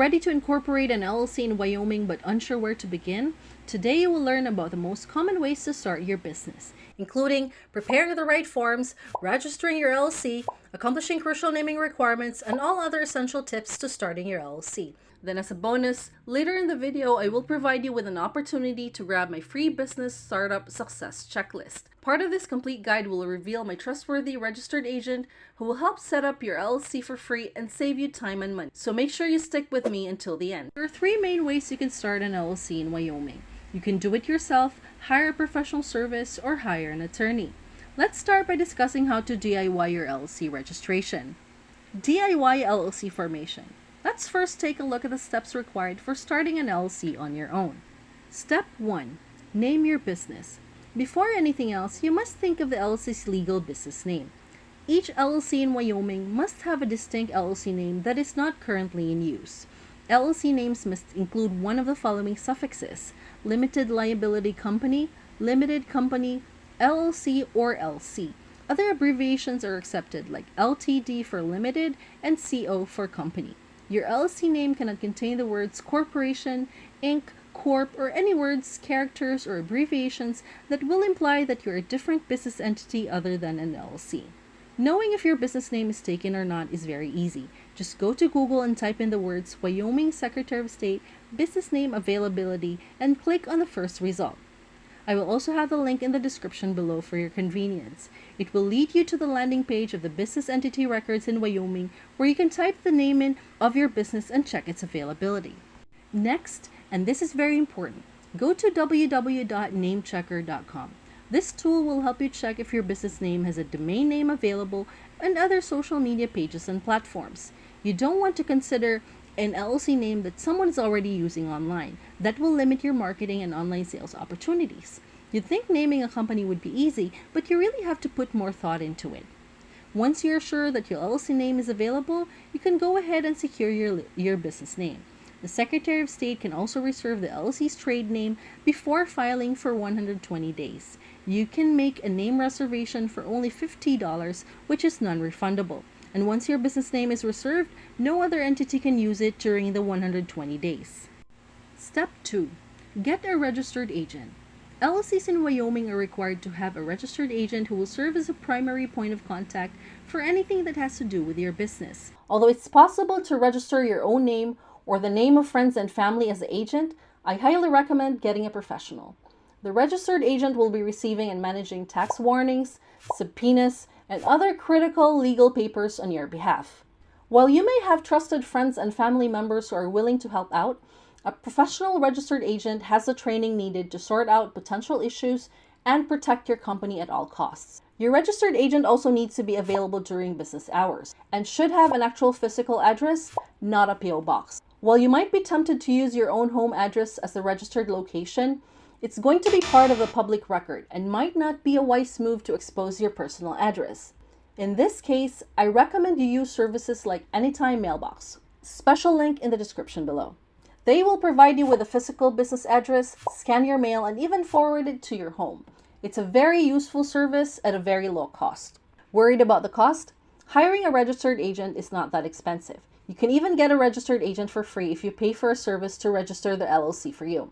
Ready to incorporate an LLC in Wyoming but unsure where to begin? Today you will learn about the most common ways to start your business, including preparing the right forms, registering your LLC, accomplishing crucial naming requirements, and all other essential tips to starting your LLC. Then as a bonus, later in the video, I will provide you with an opportunity to grab my free business startup success checklist. Part of this complete guide will reveal my trustworthy registered agent who will help set up your LLC for free and save you time and money. So make sure you stick with me until the end. There are three main ways you can start an LLC in Wyoming. You can do it yourself, hire a professional service, or hire an attorney. Let's start by discussing how to DIY your LLC registration. DIY LLC formation. Let's first take a look at the steps required for starting an LLC on your own. Step 1. Name your business. Before anything else, you must think of the LLC's legal business name. Each LLC in Wyoming must have a distinct LLC name that is not currently in use. LLC names must include one of the following suffixes: limited liability company, limited company, LLC, or LC. Other abbreviations are accepted, like LTD for limited and CO for company. Your LLC name cannot contain the words corporation, inc., corp, or any words, characters, or abbreviations that will imply that you're a different business entity other than an LLC. Knowing if your business name is taken or not is very easy. Just go to Google and type in the words Wyoming Secretary of State business name availability and click on the first result. I will also have the link in the description below for your convenience. It will lead you to the landing page of the business entity records in Wyoming, where you can type the name in of your business and check its availability. Next, and this is very important, go to www.namechecker.com. This tool will help you check if your business name has a domain name available and other social media pages and platforms. You don't want to consider an LLC name that someone is already using online. That will limit your marketing and online sales opportunities. You'd think naming a company would be easy, but you really have to put more thought into it. Once you're sure that your LLC name is available, you can go ahead and secure your business name. The Secretary of State can also reserve the LLC's trade name before filing for 120 days. You can make a name reservation for only $50, which is non-refundable. And once your business name is reserved, no other entity can use it during the 120 days. Step 2. Get a registered agent. LLCs in Wyoming are required to have a registered agent who will serve as a primary point of contact for anything that has to do with your business. Although it's possible to register your own name or the name of friends and family as the agent, I highly recommend getting a professional. The registered agent will be receiving and managing tax warnings, subpoenas, and other critical legal papers on your behalf. While you may have trusted friends and family members who are willing to help out, a professional registered agent has the training needed to sort out potential issues and protect your company at all costs. Your registered agent also needs to be available during business hours and should have an actual physical address, not a PO box. While you might be tempted to use your own home address as the registered location, it's going to be part of the public record and might not be a wise move to expose your personal address. In this case, I recommend you use services like Anytime Mailbox. Special link in the description below. They will provide you with a physical business address, scan your mail, and even forward it to your home. It's a very useful service at a very low cost. Worried about the cost? Hiring a registered agent is not that expensive. You can even get a registered agent for free if you pay for a service to register the LLC for you.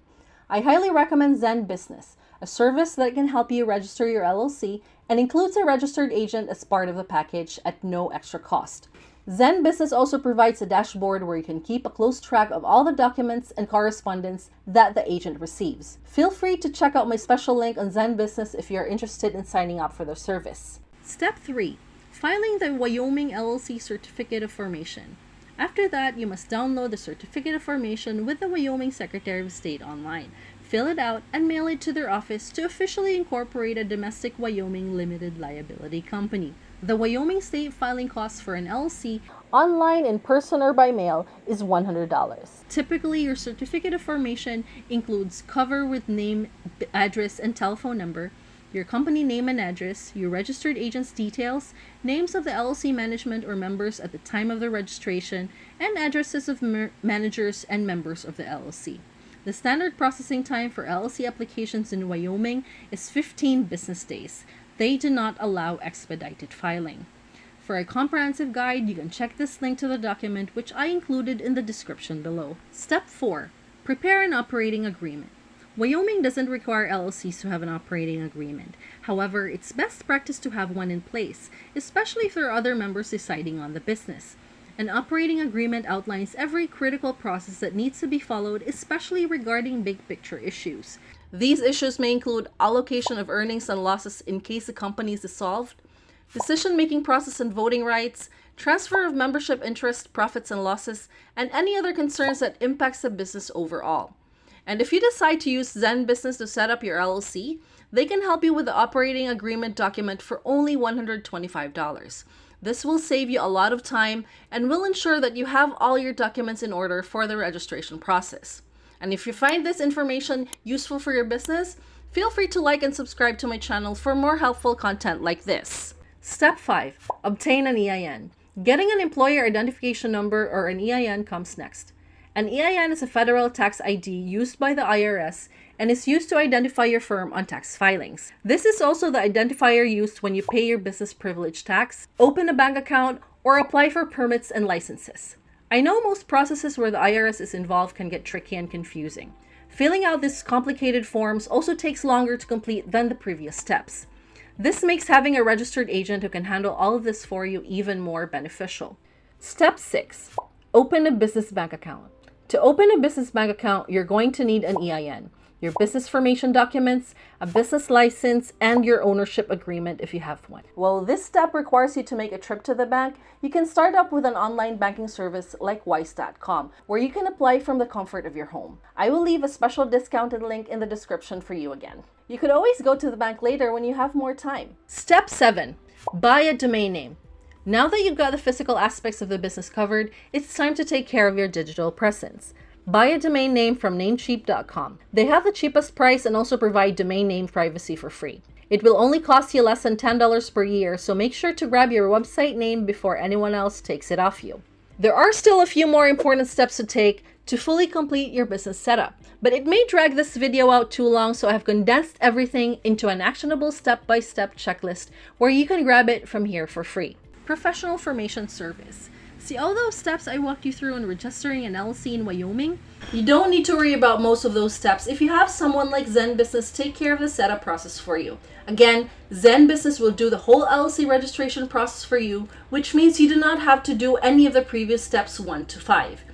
I highly recommend Zen Business, a service that can help you register your LLC and includes a registered agent as part of the package at no extra cost. Zen Business also provides a dashboard where you can keep a close track of all the documents and correspondence that the agent receives. Feel free to check out my special link on Zen Business if you are interested in signing up for their service. Step 3. Filing the Wyoming LLC Certificate of Formation. After that, you must download the Certificate of Formation with the Wyoming Secretary of State online, fill it out, and mail it to their office to officially incorporate a domestic Wyoming limited liability company. The Wyoming state filing cost for an LLC, online, in person, or by mail, is $100. Typically, your Certificate of Formation includes cover with name, address, and telephone number, your company name and address, your registered agent's details, names of the LLC management or members at the time of the registration, and addresses of managers and members of the LLC. The standard processing time for LLC applications in Wyoming is 15 business days. They do not allow expedited filing. For a comprehensive guide, you can check this link to the document which I included in the description below. Step 4. Prepare an operating agreement. Wyoming doesn't require LLCs to have an operating agreement. However, it's best practice to have one in place, especially if there are other members deciding on the business. An operating agreement outlines every critical process that needs to be followed, especially regarding big picture issues. These issues may include allocation of earnings and losses in case the company is dissolved, decision-making process and voting rights, transfer of membership interest, profits and losses, and any other concerns that impacts the business overall. And if you decide to use Zen Business to set up your LLC, they can help you with the operating agreement document for only $125. This will save you a lot of time and will ensure that you have all your documents in order for the registration process. And if you find this information useful for your business, feel free to like and subscribe to my channel for more helpful content like this. Step 5. Obtain an EIN. Getting an employer identification number or an EIN comes next. An EIN is a federal tax ID used by the IRS and is used to identify your firm on tax filings. This is also the identifier used when you pay your business privilege tax, open a bank account, or apply for permits and licenses. I know most processes where the IRS is involved can get tricky and confusing. Filling out these complicated forms also takes longer to complete than the previous steps. This makes having a registered agent who can handle all of this for you even more beneficial. Step 6. Open a business bank account. To open a business bank account, you're going to need an EIN, your business formation documents, a business license, and your ownership agreement if you have one. While this step requires you to make a trip to the bank, you can start up with an online banking service like Wise.com, where you can apply from the comfort of your home. I will leave a special discounted link in the description for you again. You could always go to the bank later when you have more time. Step 7. Buy a domain name. Now that you've got the physical aspects of the business covered, it's time to take care of your digital presence. Buy a domain name from Namecheap.com. They have the cheapest price and also provide domain name privacy for free. It will only cost you less than $10 per year, so make sure to grab your website name before anyone else takes it off you. There are still a few more important steps to take to fully complete your business setup, but it may drag this video out too long, so I've condensed everything into an actionable step-by-step checklist where you can grab it from here for free. Professional formation service. See all those steps I walked you through in registering an LLC in Wyoming? You don't need to worry about most of those steps if you have someone like Zen Business take care of the setup process for you. Again, Zen Business will do the whole LLC registration process for you, which means you do not have to do any of the previous steps 1 to 5.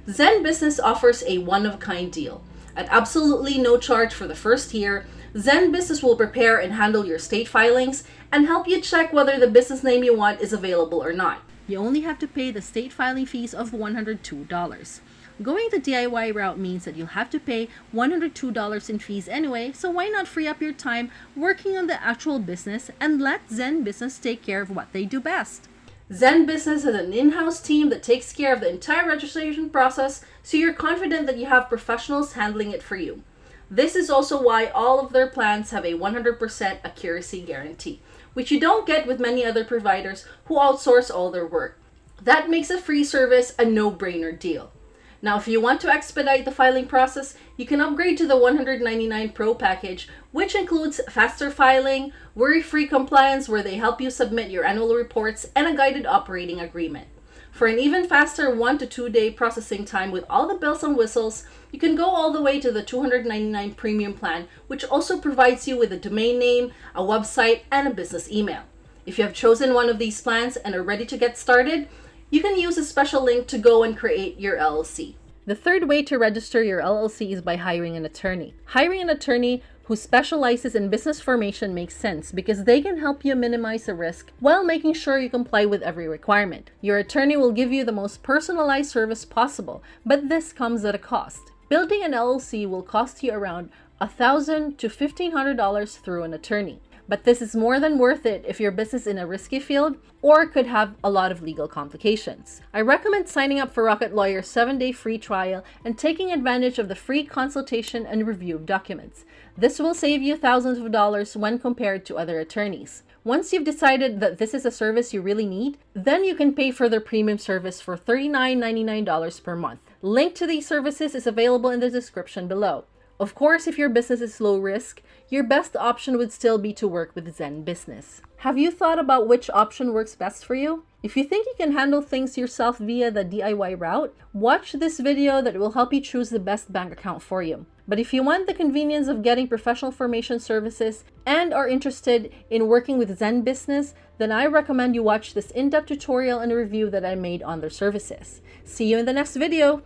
Zen Business offers a one-of-a-kind deal. At absolutely no charge for the first year, Zen Business will prepare and handle your state filings and help you check whether the business name you want is available or not. You only have to pay the state filing fees of $102. Going the DIY route means that you'll have to pay $102 in fees anyway, so why not free up your time working on the actual business and let Zen Business take care of what they do best. Zen Business has an in-house team that takes care of the entire registration process, so you're confident that you have professionals handling it for you. This is also why all of their plans have a 100% accuracy guarantee, which you don't get with many other providers who outsource all their work. That makes a free service a no-brainer deal. Now, if you want to expedite the filing process, you can upgrade to the $199 Pro package, which includes faster filing, worry-free compliance where they help you submit your annual reports, and a guided operating agreement. For an even faster 1 to 2 day processing time with all the bells and whistles, you can go all the way to the $299 Premium plan, which also provides you with a domain name, a website, and a business email. If you have chosen one of these plans and are ready to get started, you can use a special link to go and create your LLC. The third way to register your LLC is by hiring an attorney. Hiring an attorney who specializes in business formation makes sense because they can help you minimize the risk while making sure you comply with every requirement. Your attorney will give you the most personalized service possible, but this comes at a cost. Building an LLC will cost you around $1,000 to $1,500 through an attorney. But this is more than worth it if your business is in a risky field or could have a lot of legal complications. I recommend signing up for Rocket Lawyer's 7-day free trial and taking advantage of the free consultation and review of documents. This will save you thousands of dollars when compared to other attorneys. Once you've decided that this is a service you really need, then you can pay for their premium service for $39.99 per month. Link to these services is available in the description below. Of course, if your business is low risk, your best option would still be to work with Zen Business. Have you thought about which option works best for you? If you think you can handle things yourself via the DIY route, watch this video that will help you choose the best bank account for you. But if you want the convenience of getting professional formation services and are interested in working with Zen Business, then I recommend you watch this in-depth tutorial and review that I made on their services. See you in the next video!